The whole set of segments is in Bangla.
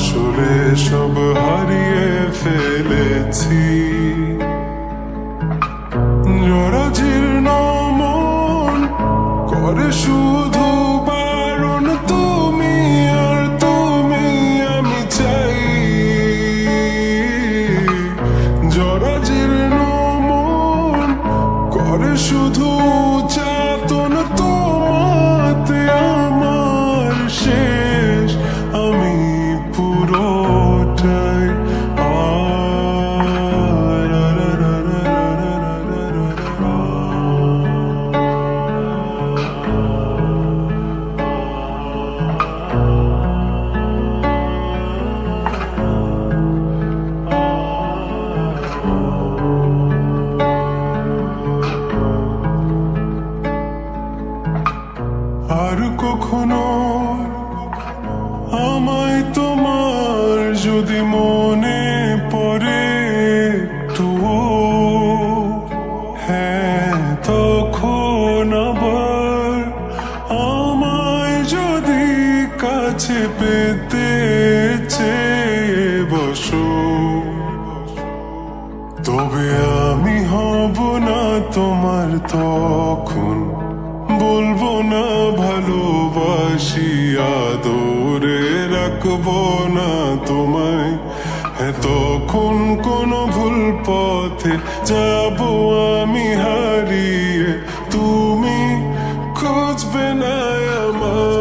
আসলে সব হারিয়ে ফেলেছি। জরাজীর্ণ মন করে শুধু বারণ, তুমি আর তুমি আমি চাই। জরাজীর্ণ মন করে শুধু যাতন, তোমাতে আমার শেষ আমি পুরোটাই। আর কখনো আমায় তোমার যদি মনে পড়ে একটুও, হ্যাঁ তখন আবার আমায় যদি কাছে পেতে চেয়ে বসো, তবে আমি হব না তোমার তখন, বলবো না ভালোবাসি, আদরে রাখবো না তোমায়। হ্যাঁ তখন কোন ভুল পথে যাবো আমি হারিয়ে, তুমি খুঁজবে না আমার।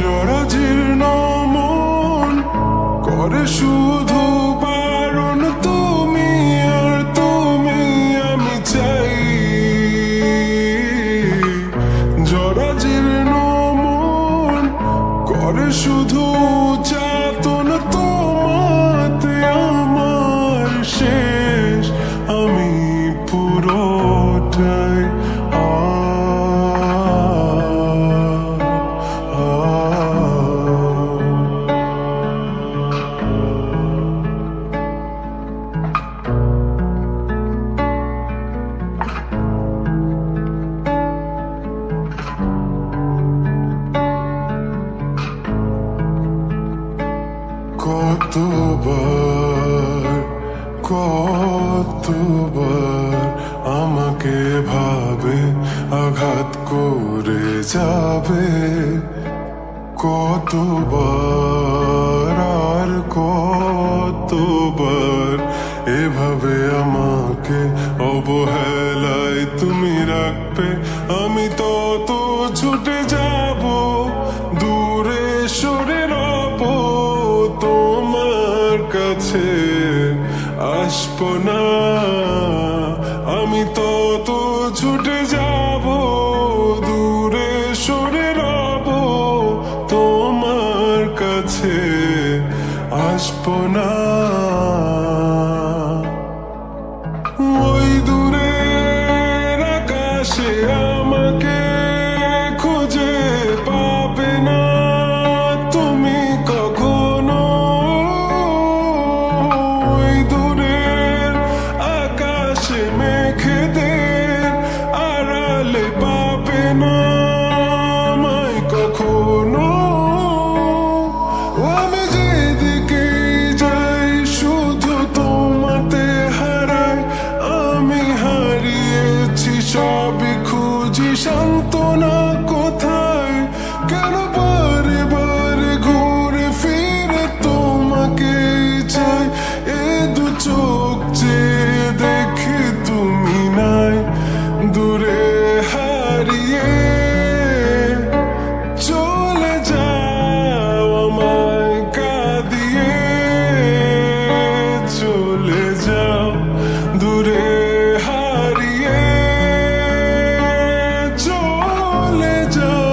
জরাজীর্ণ মন করে শুধু বারণ, তুমি আর তুমি আমি চাই। জরাজীর্ণ মন করে শুধু যাতন, তোমাতে আমার শেষ আমি পুরোটাই। কতবার আমাকে ভাবে আঘাত করে যাবে, কতবার আর কতবার এভাবে আমাকে অবহেলায় তুমি রাখবে। আমি তত ছুটে যাব, দূরে সরে রব, তোমার কাছে আসবো না। আমি তত ছুটে যাব, দূরে সরে রব, তোমার কাছে আসবো না। ওই দূরের আকাশে আমাকে খুঁজে পাবে না তুমি কখনো। ওই দূরের আকাশে মেঘেদের আড়ালে পাবে না আমায় কখনো। আমি যেদিকে যাই শুধু তোমাতে হারাই, আমি হারিয়েছি সবই খুঁজি সান্ত্বনা কোথায়। কেন বারে বারে ঘুরে ফিরে তোমাকে চাই, এ দু চোখ চেয়ে দেখে তুমি নাই, দূরে হারিয়ে চলে যাও আমায় কাঁদিয়ে। চলে যাও দূরে হারিয়ে, চলে যাও।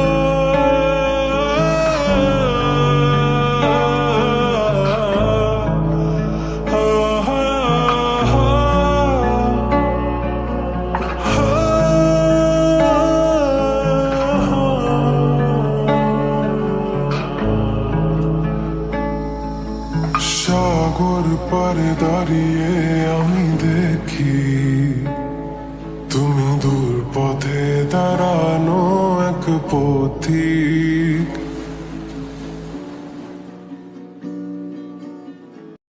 সাগর পারে দাঁড়িয়ে আমি দেখি তুমি দূর পথে দাঁড়ানো এক পথিক।